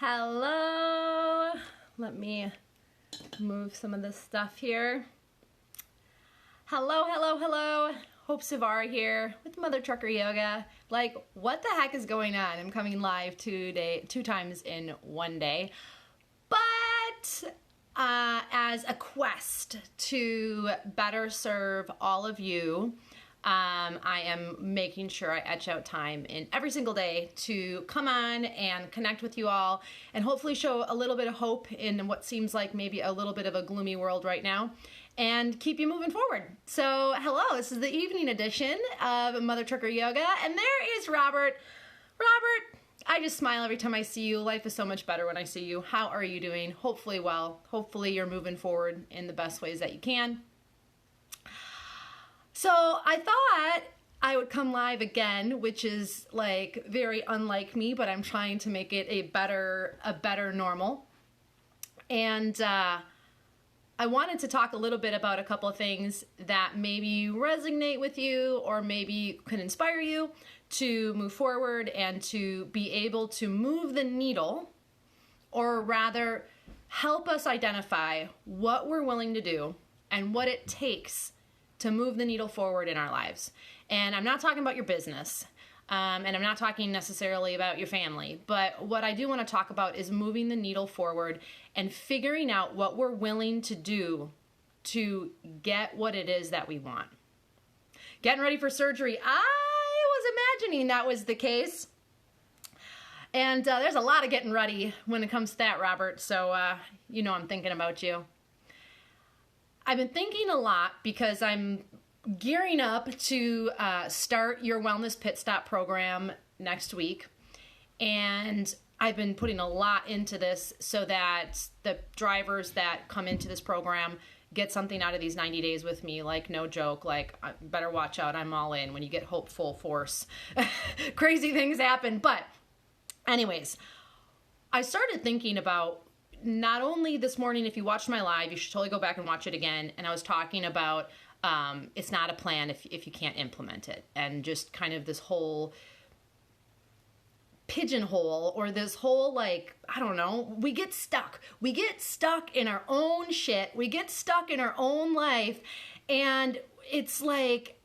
Hello. Let me move some of this stuff here. Hello, hello, hello. Hope Savara here with Mother Trucker Yoga. Like, what the heck is going on? I'm coming live today, 2 times in one day. But as a quest to better serve all of you, I am making sure I etch out time in every single day to come on and connect with you all and hopefully show a little bit of hope in what seems like maybe a little bit of a gloomy world right now and keep you moving forward. So hello, this is the evening edition of Mother Trucker Yoga, and there is Robert. Robert, I just smile every time I see you. Life is so much better when I see you. How are you doing? Hopefully well. Hopefully you're moving forward in the best ways that you can. So I thought I would come live again, which is like very unlike me, but I'm trying to make it a better normal. And I wanted to talk a little bit about a couple of things that maybe resonate with you or maybe can inspire you to move forward and to be able to move the needle, or rather help us identify what we're willing to do and what it takes to move the needle forward in our lives. And I'm not talking about your business, and I'm not talking necessarily about your family, but what I do want to talk about is moving the needle forward and figuring out what we're willing to do to get what it is that we want. Getting ready for surgery. I was imagining that was the case. And there's a lot of getting ready when it comes to that, Robert, so you know I'm thinking about you. I've been thinking a lot because I'm gearing up to start your Wellness Pit Stop program next week. And I've been putting a lot into this so that the drivers that come into this program get something out of these 90 days with me. Like, no joke, like, better watch out, I'm all in. When you get hope full force, crazy things happen. But anyways, I started thinking about, not only this morning, if you watched my live, you should totally go back and watch it again. And I was talking about it's not a plan if you can't implement it. And just kind of this whole pigeonhole, or this whole, like, I don't know, we get stuck. We get stuck in our own shit. We get stuck in our own life. And it's like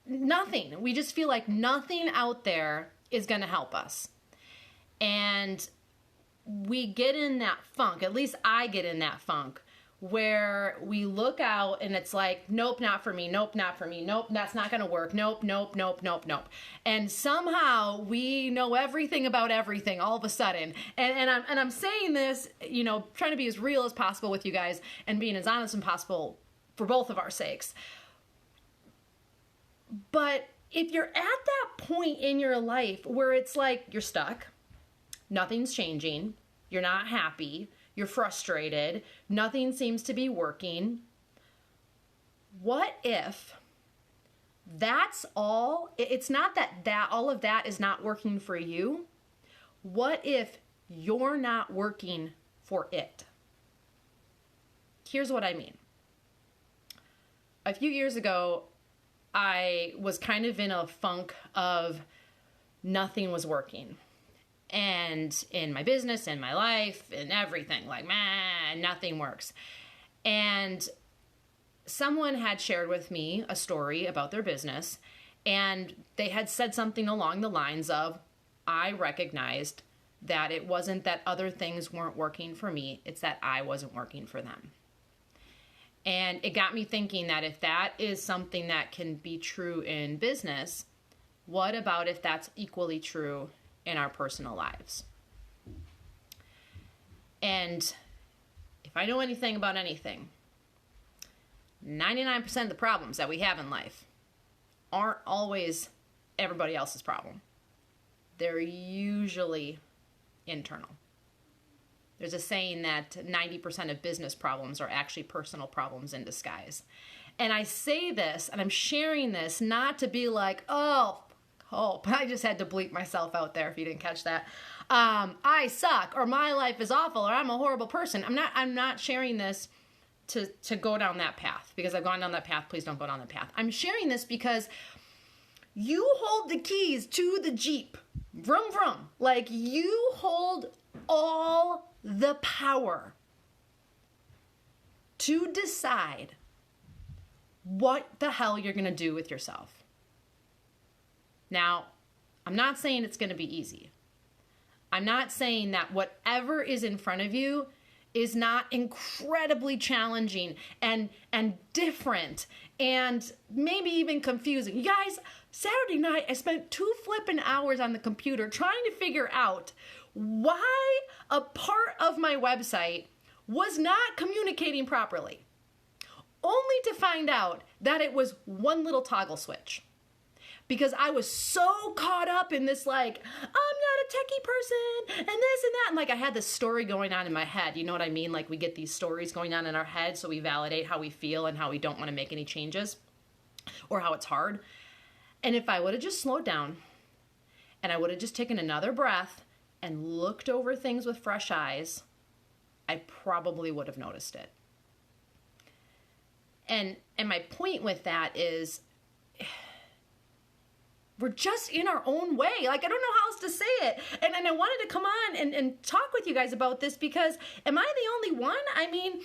nothing. We just feel like nothing out there is going to help us. And we get in that funk, at least I get in that funk, where we look out and it's like, nope, not for me, nope, not for me, nope, that's not gonna work, nope, nope, nope, nope, nope. And somehow we know everything about everything all of a sudden. And I'm saying this, you know, trying to be as real as possible with you guys and being as honest as possible for both of our sakes. But if you're at that point in your life where it's like you're stuck, nothing's changing, you're not happy, you're frustrated, nothing seems to be working. What if that's all? It's not that all of that is not working for you. What if you're not working for it? Here's what I mean. A few years ago, I was kind of in a funk of nothing was working. And in my business, in my life, in everything, like, man, nothing works. And someone had shared with me a story about their business, and they had said something along the lines of, I recognized that it wasn't that other things weren't working for me, it's that I wasn't working for them. And it got me thinking that if that is something that can be true in business, what about if that's equally true in our personal lives? And if I know anything about anything, 99% of the problems that we have in life aren't always everybody else's problem. They're usually internal. There's a saying that 90% of business problems are actually personal problems in disguise. And I say this, and I'm sharing this not to be like, oh, I just had to bleep myself out there if you didn't catch that. I suck, or my life is awful, or I'm a horrible person. I'm not sharing this to go down that path, because I've gone down that path. Please don't go down that path. I'm sharing this because you hold the keys to the Jeep. Vroom, vroom. Like, you hold all the power to decide what the hell you're going to do with yourself. Now, I'm not saying it's going to be easy. I'm not saying that whatever is in front of you is not incredibly challenging and different and maybe even confusing. You guys, Saturday night, I spent 2 flipping hours on the computer trying to figure out why a part of my website was not communicating properly, only to find out that it was one little toggle switch. Because I was so caught up in this, like, I'm not a techie person, and this and that. And, like, I had this story going on in my head. You know what I mean? Like, we get these stories going on in our head, so we validate how we feel and how we don't want to make any changes or how it's hard. And if I would have just slowed down and I would have just taken another breath and looked over things with fresh eyes, I probably would have noticed it. And my point with that is, we're just in our own way. Like, I don't know how else to say it. And I wanted to come on and talk with you guys about this because am I the only one? I mean,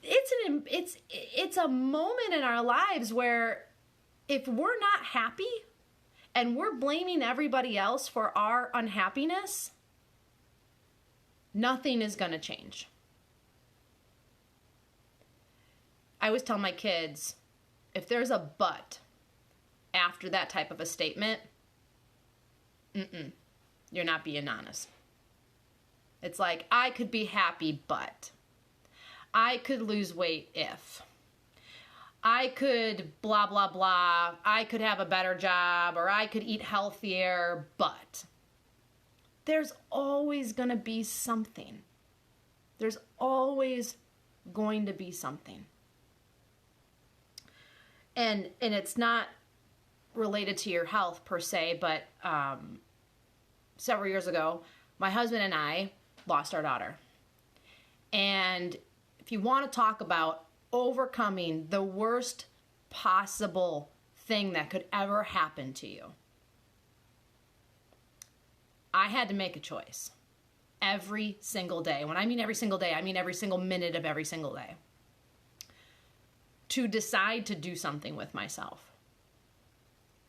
it's a moment in our lives where if we're not happy and we're blaming everybody else for our unhappiness, nothing is going to change. I always tell my kids, if there's a but after that type of a statement, you're not being honest. It's like, I could be happy, but I could lose weight if I could blah, blah, blah. I could have a better job, or I could eat healthier, but there's always going to be something. There's always going to be something. And it's not related to your health per se, but several years ago, my husband and I lost our daughter. And if you want to talk about overcoming the worst possible thing that could ever happen to you, I had to make a choice every single day. When I mean every single day, I mean every single minute of every single day, to decide to do something with myself.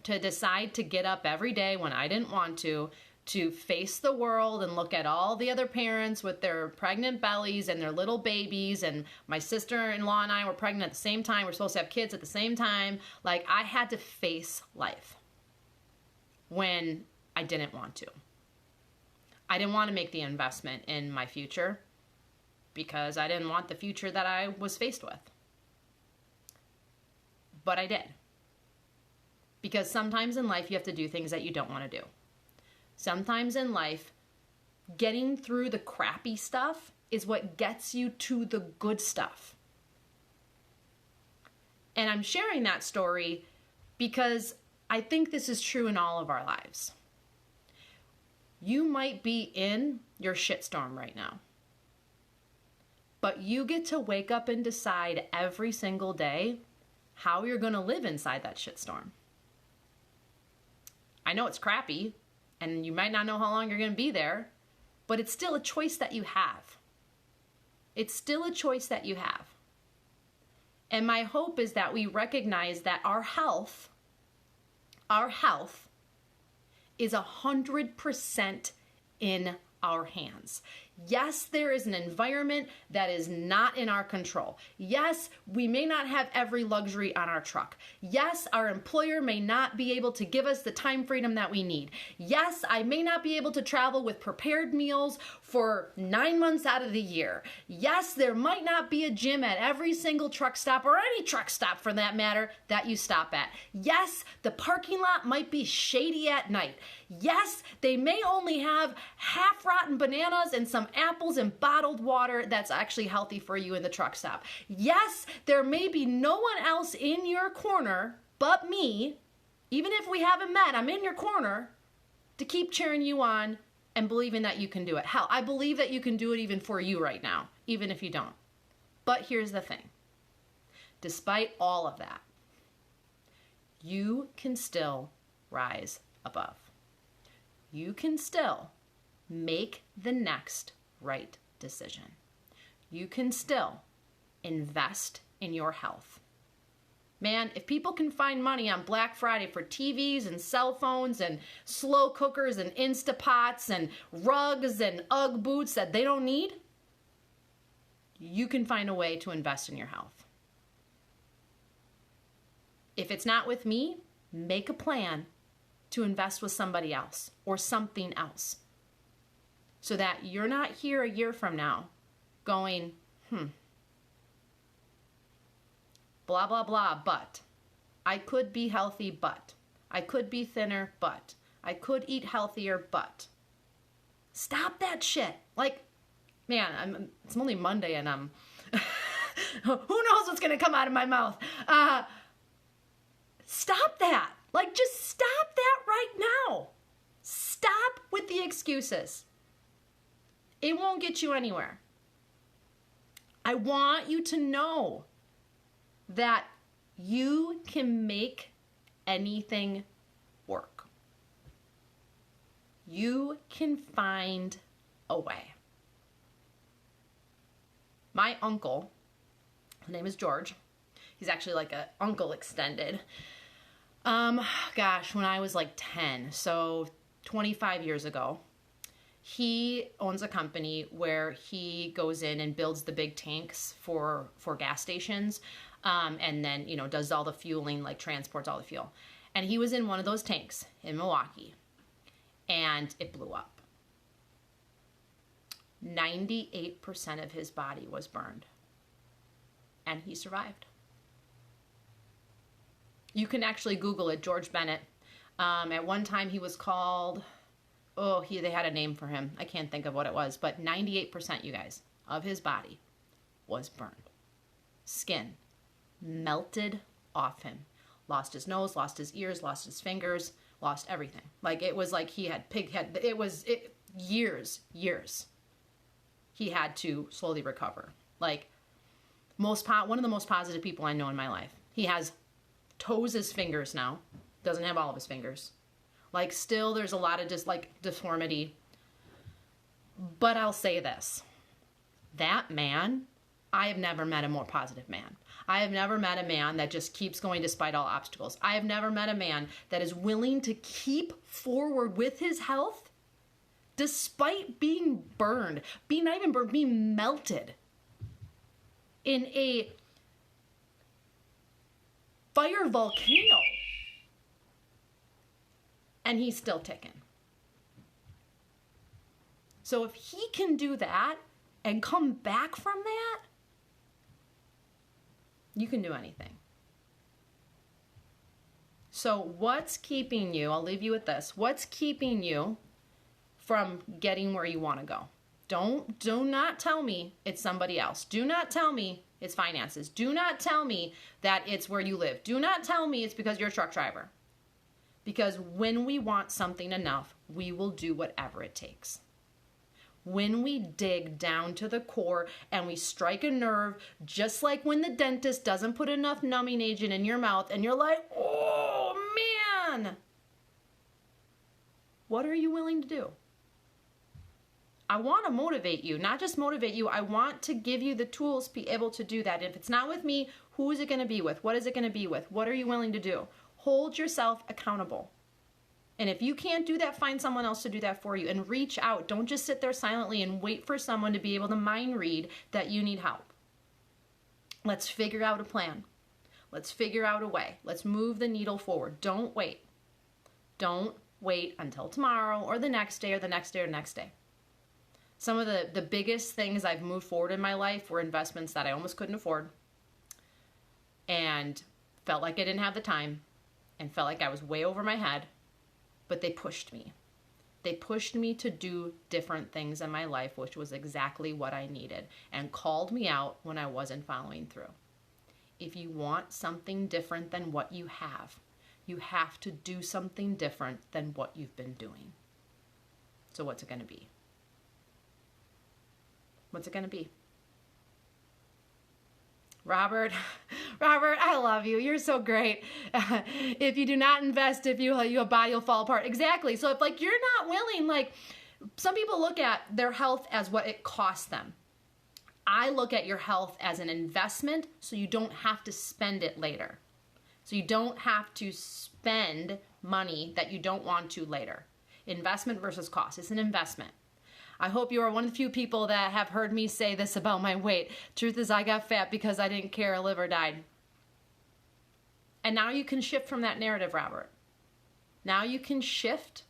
To decide to get up every day when I didn't want to face the world and look at all the other parents with their pregnant bellies and their little babies. And my sister-in-law and I were pregnant at the same time. We're supposed to have kids at the same time. Like, I had to face life when I didn't want to. I didn't want to make the investment in my future because I didn't want the future that I was faced with. But I did. Because sometimes in life you have to do things that you don't want to do. Sometimes in life, getting through the crappy stuff is what gets you to the good stuff. And I'm sharing that story because I think this is true in all of our lives. You might be in your shitstorm right now, but you get to wake up and decide every single day how you're going to live inside that shitstorm. I know it's crappy, and you might not know how long you're going to be there, but it's still a choice that you have. It's still a choice that you have. And my hope is that we recognize that our health is 100% in our hands. Yes, there is an environment that is not in our control. Yes, we may not have every luxury on our truck. Yes, our employer may not be able to give us the time freedom that we need. Yes, I may not be able to travel with prepared meals for 9 months out of the year. Yes, there might not be a gym at every single truck stop, or any truck stop for that matter, that you stop at. Yes, the parking lot might be shady at night. Yes, they may only have half-rotten bananas and some apples and bottled water that's actually healthy for you in the truck stop. Yes, there may be no one else in your corner but me. Even if we haven't met, I'm in your corner to keep cheering you on and believing that you can do it. Hell, I believe that you can do it even for you right now, even if you don't. But here's the thing. Despite all of that, you can still rise above. You can still make the next right decision. You can still invest in your health. Man, if people can find money on Black Friday for TVs and cell phones and slow cookers and Instapots and rugs and Ugg boots that they don't need, you can find a way to invest in your health. If it's not with me, make a plan to invest with somebody else or something else so that you're not here a year from now going, blah, blah, blah, but I could be healthy, but I could be thinner, but I could eat healthier, but stop that shit. Like, man, it's only Monday and I'm, who knows what's going to come out of my mouth. Stop that. Like, just stop that right now. Stop with the excuses. It won't get you anywhere. I want you to know that you can make anything work. You can find a way. My uncle, his name is George. He's actually like an uncle extended. When I was like 10, so 25 years ago, he owns a company where he goes in and builds the big tanks for gas stations, and then, does all the fueling, like transports all the fuel. And he was in one of those tanks in Milwaukee, and it blew up. 98% of his body was burned, and he survived. You can actually Google it, George Bennett. At one time he was called, they had a name for him. I can't think of what it was, but 98%, you guys, of his body was burned. Skin melted off him. Lost his nose, lost his ears, lost his fingers, lost everything. Like, it was like he had pig head. Years. He had to slowly recover. Like, one of the most positive people I know in my life. He has toes as fingers now. Doesn't have all of his fingers. Like, still there's a lot of just like deformity. But I'll say this. That man, I have never met a more positive man. I have never met a man that just keeps going despite all obstacles. I have never met a man that is willing to keep forward with his health despite being burned, being melted in a fire volcano. And he's still ticking. So if he can do that and come back from that, you can do anything. So what's keeping you, I'll leave you with this, what's keeping you from getting where you want to go? Do not tell me it's somebody else. Do not tell me it's finances. Do not tell me that it's where you live. Do not tell me it's because you're a truck driver. Because when we want something enough, we will do whatever it takes. When we dig down to the core and we strike a nerve, just like when the dentist doesn't put enough numbing agent in your mouth and you're like, oh man, what are you willing to do? I want to motivate you, not just motivate you. I want to give you the tools to be able to do that. If it's not with me, who is it going to be with? What is it going to be with? What are you willing to do? Hold yourself accountable. And if you can't do that, find someone else to do that for you and reach out. Don't just sit there silently and wait for someone to be able to mind read that you need help. Let's figure out a plan. Let's figure out a way. Let's move the needle forward. Don't wait. Don't wait until tomorrow or the next day or the next day or the next day. Some of the biggest things I've moved forward in my life were investments that I almost couldn't afford and felt like I didn't have the time and felt like I was way over my head, but they pushed me. They pushed me to do different things in my life, which was exactly what I needed, and called me out when I wasn't following through. If you want something different than what you have to do something different than what you've been doing. So what's it going to be? What's it going to be? Robert, I love you. You're so great. If you do not invest, if your body will fall apart. Exactly. So if you're not willing, Some people look at their health as what it costs them. I look at your health as an investment so you don't have to spend it later. So you don't have to spend money that you don't want to later. Investment versus cost. It's an investment. I hope you are one of the few people that have heard me say this about my weight. Truth is, I got fat because I didn't care a liver died. And now you can shift from that narrative, Robert. Now you can shift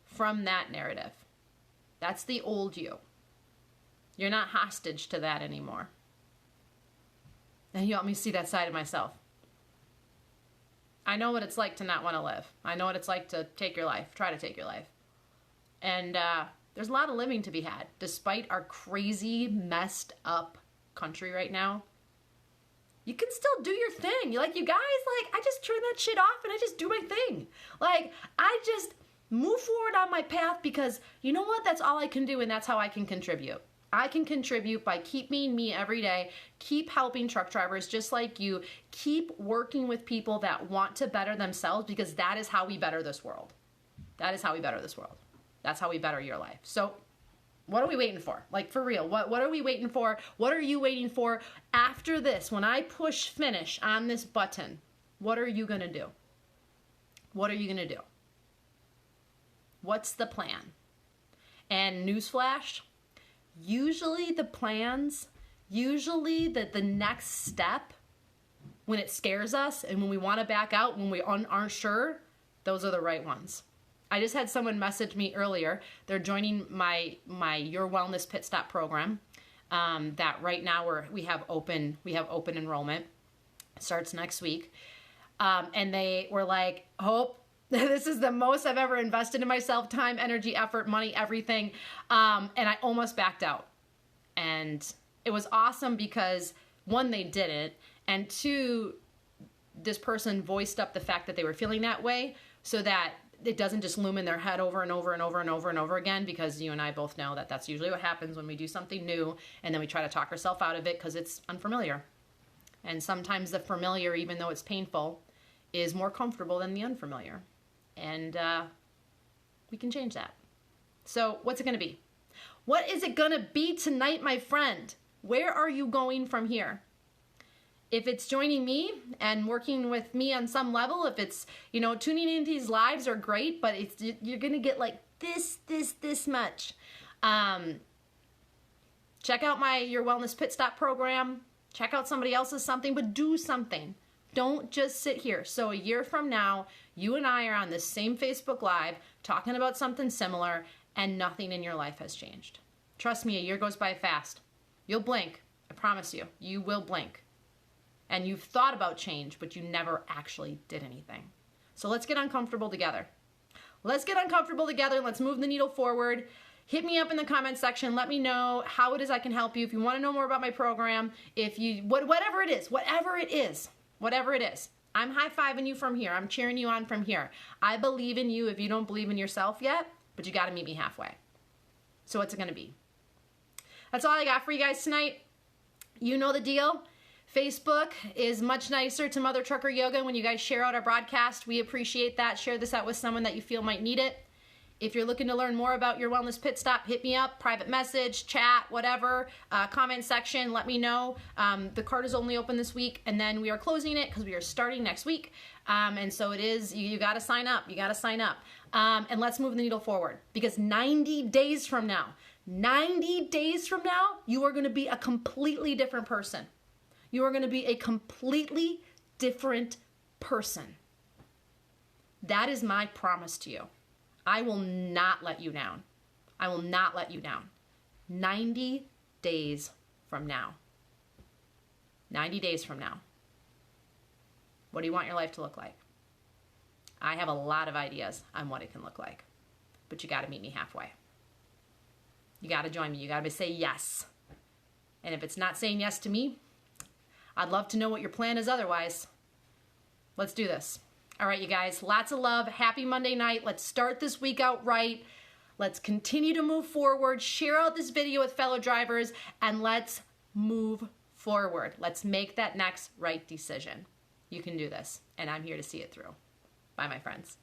from that narrative. That's the old you. You're not hostage to that anymore. And you help me see that side of myself. I know what it's like to not want to live. I know what it's like to take your life, try to take your life. And there's a lot of living to be had, despite our crazy, messed up country right now. You can still do your thing. Like, you guys, like, I just turn that shit off and I just do my thing. Like, I just move forward on my path because, you know what? That's all I can do, and that's how I can contribute. I can contribute by keeping me every day, keep helping truck drivers just like you, keep working with people that want to better themselves, because that is how we better this world. That is how we better this world. That's how we better your life. So what are we waiting for? Like, for real, what are we waiting for? What are you waiting for? After this, when I push finish on this button, what are you going to do? What are you going to do? What's the plan? And newsflash, usually the plans, usually the next step, when it scares us and when we want to back out, when we aren't sure, those are the right ones. I just had someone message me earlier. They're joining my Your Wellness Pit Stop program. That right now we have open enrollment. It starts next week, and they were like, "Hope, this is the most I've ever invested in myself: time, energy, effort, money, everything." And I almost backed out, and it was awesome because one, they didn't, and two, this person voiced up the fact that they were feeling that way, so that it doesn't just loom in their head over and over and over and over and over again, because you and I both know that that's usually what happens when we do something new and then we try to talk ourselves out of it because it's unfamiliar. And sometimes the familiar, even though it's painful, is more comfortable than the unfamiliar. And we can change that. So what's it going to be? What is it going to be tonight, my friend? Where are you going from here? If it's joining me and working with me on some level, if it's, tuning into these lives are great, but you're going to get like this much. Check out Your Wellness Pit Stop program. Check out somebody else's something, but do something. Don't just sit here. So a year from now, you and I are on this same Facebook Live talking about something similar, and nothing in your life has changed. Trust me, a year goes by fast. You'll blink. I promise you. You will blink. And you've thought about change, but you never actually did anything. So let's get uncomfortable together. Let's get uncomfortable together. Let's move the needle forward. Hit me up in the comment section. Let me know how it is I can help you. If you want to know more about my program, whatever it is. I'm high-fiving you from here. I'm cheering you on from here. I believe in you if you don't believe in yourself yet, but you got to meet me halfway. So what's it going to be? That's all I got for you guys tonight. You know the deal. Facebook is much nicer to Mother Trucker Yoga when you guys share out our broadcast. We appreciate that. Share this out with someone that you feel might need it. If you're looking to learn more about Your Wellness Pit Stop, hit me up, private message, chat, whatever, comment section, let me know. The card is only open this week, and then we are closing it because we are starting next week. And so it is, you got to sign up. And let's move the needle forward, because 90 days from now, you are going to be a completely different person. You are going to be a completely different person. That is my promise to you. I will not let you down. 90 days from now. 90 days from now. What do you want your life to look like? I have a lot of ideas on what it can look like. But you got to meet me halfway. You got to join me. You got to say yes. And if it's not saying yes to me, I'd love to know what your plan is otherwise. Let's do this. All right, you guys, lots of love. Happy Monday night. Let's start this week out right. Let's continue to move forward. Share out this video with fellow drivers, and let's move forward. Let's make that next right decision. You can do this, and I'm here to see it through. Bye, my friends.